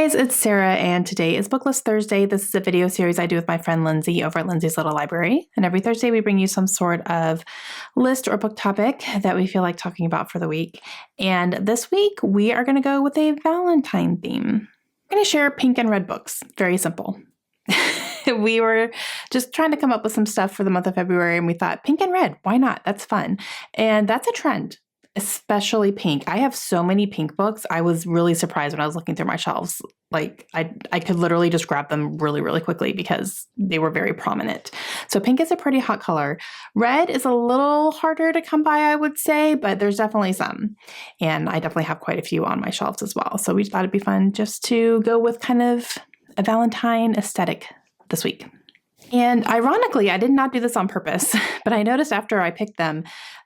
Guys, it's Sarah, and today is BookList Thursday. This is a video series I do with my friend Lindsey over at Lindsey's Little Library. And every Thursday we bring you some sort of list or book topic that we feel like talking about for the week. And this week we are going to go with a Valentine theme. I'm going to share pink and red books. Very simple. We were just trying to come up with some stuff for the month of February, and we thought pink and red, why not? That's fun. And that's a trend. Especially pink. I have so many pink books. I was really surprised when I was looking through my shelves. Like I could literally just grab them really, really quickly because they were very prominent. So pink is a pretty hot color. Red is a little harder to come by, I would say, but there's definitely some. And I definitely have quite a few on my shelves as well. So we thought it'd be fun just to go with kind of a Valentine aesthetic this week. And ironically, I did not do this on purpose, but I noticed after I picked them,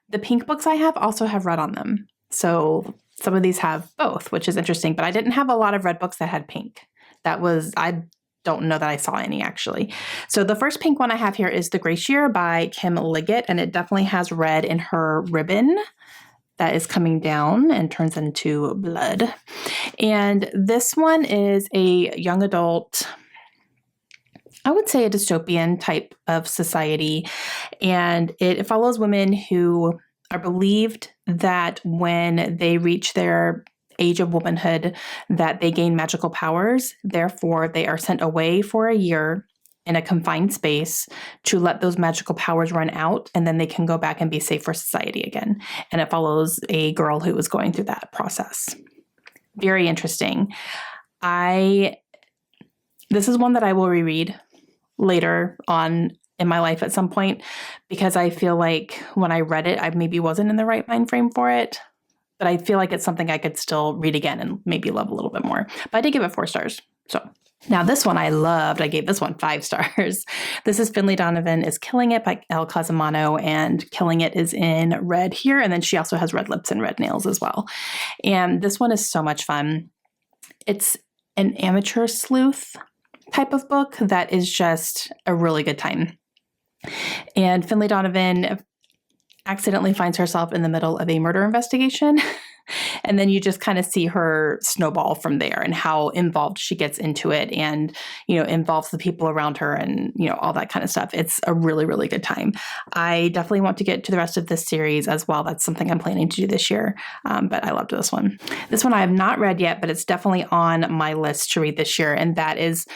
the pink books I have also have red on them. So some of these have both, which is interesting, but I didn't have a lot of red books that had pink. I don't know that I saw any actually. So the first pink one I have here is The Grace Year by Kim Liggett, and it definitely has red in her ribbon that is coming down and turns into blood. And this one is a young adult, I would say a dystopian type of society, and it follows women who are believed that when they reach their age of womanhood that they gain magical powers. Therefore, they are sent away for a year in a confined space to let those magical powers run out, and then they can go back and be safe for society again. And it follows a girl who is going through that process. Very interesting. This is one that I will reread later on in my life at some point, because I feel like when I read it, I maybe wasn't in the right mind frame for it, but I feel like it's something I could still read again and maybe love a little bit more. But I did give it 4 stars. So now this one I loved. I gave this one 5 stars. This is Finley, Donovan is Killing It by Elle Cosimano, and Killing It is in red here. And then she also has red lips and red nails as well. And this one is so much fun. It's an amateur sleuth type of book that is just a really good time. And Finley Donovan accidentally finds herself in the middle of a murder investigation. And then you just kind of see her snowball from there and how involved she gets into it and, involves the people around her and, all that kind of stuff. It's a really, really good time. I definitely want to get to the rest of this series as well. That's something I'm planning to do this year. But I loved this one. This one I have not read yet, but it's definitely on my list to read this year. And that is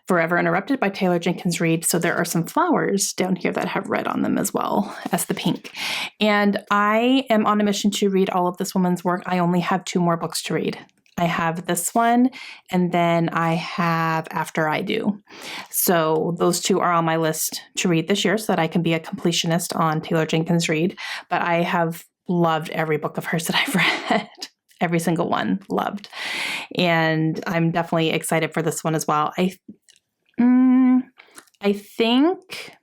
Forever Interrupted by Taylor Jenkins Reid. So there are some flowers down here that have red on them as well as the pink. And I am on a mission to read all of this woman's work. I only have 2 more books to read. I have this one, and then I have After I Do. So those 2 are on my list to read this year so that I can be a completionist on Taylor Jenkins Reid. But I have loved every book of hers that I've read. Every single one, loved. And I'm definitely excited for this one as well. I think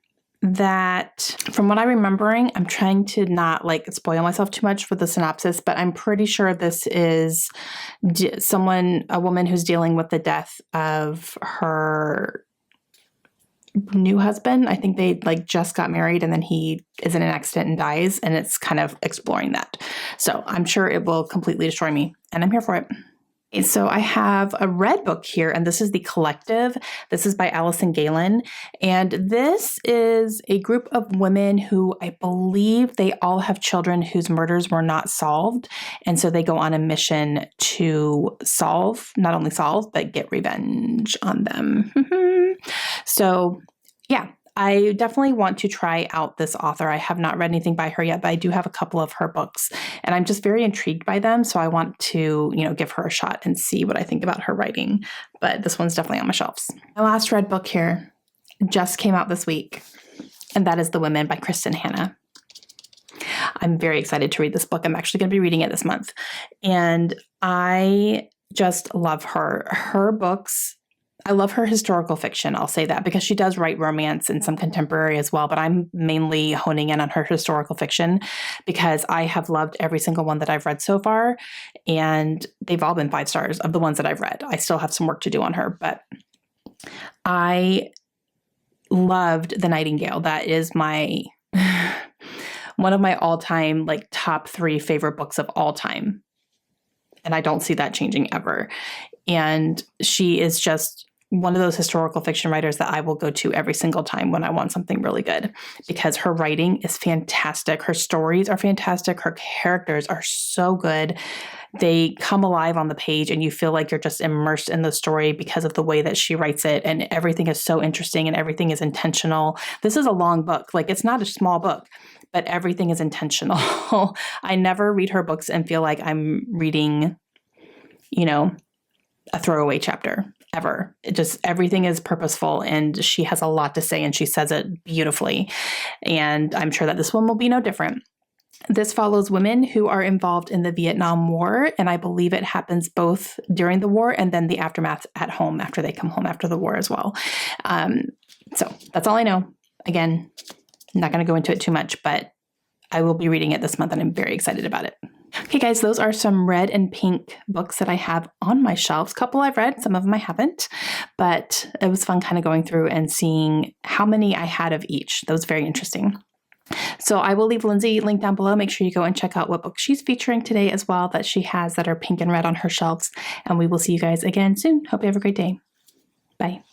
that from what I'm remembering, I'm trying to not spoil myself too much for the synopsis, but I'm pretty sure this is a woman who's dealing with the death of her new husband. I think they just got married and then he is in an accident and dies, and it's kind of exploring that. So I'm sure it will completely destroy me, and I'm here for it. So I have a red book here, and this is The Collective. This is by Allison Galen, and this is a group of women who I believe they all have children whose murders were not solved, and so they go on a mission to not only solve, but get revenge on them. So yeah, I definitely want to try out this author. I have not read anything by her yet, but I do have a couple of her books, and I'm just very intrigued by them. So I want to, give her a shot and see what I think about her writing. But this one's definitely on my shelves. My last red book here just came out this week, and that is The Women by Kristen Hanna. I'm very excited to read this book. I'm actually going to be reading it this month, and I just love her. Her books, I love her historical fiction, I'll say that, because she does write romance and some contemporary as well, but I'm mainly honing in on her historical fiction because I have loved every single one that I've read so far, and they've all been 5 stars of the ones that I've read. I still have some work to do on her, but I loved The Nightingale. That is one of my all-time top 3 favorite books of all time. And I don't see that changing ever. And she is just one of those historical fiction writers that I will go to every single time when I want something really good, because her writing is fantastic. Her stories are fantastic. Her characters are so good. They come alive on the page and you feel like you're just immersed in the story because of the way that she writes it. And everything is so interesting and everything is intentional. This is a long book. Like, it's not a small book, but everything is intentional. I never read her books and feel like I'm reading, a throwaway chapter ever. Everything is purposeful, and she has a lot to say and she says it beautifully. And I'm sure that this one will be no different. This follows women who are involved in the Vietnam War, and I believe it happens both during the war and then the aftermath at home after they come home after the war as well. So that's all I know. Again, I'm not going to go into it too much, but I will be reading it this month and I'm very excited about it. Okay, guys, those are some red and pink books that I have on my shelves. A couple I've read, some of them I haven't, but it was fun kind of going through and seeing how many I had of each. That was very interesting. So I will leave Lindsey linked down below. Make sure you go and check out what books she's featuring today as well that she has that are pink and red on her shelves. And we will see you guys again soon. Hope you have a great day. Bye.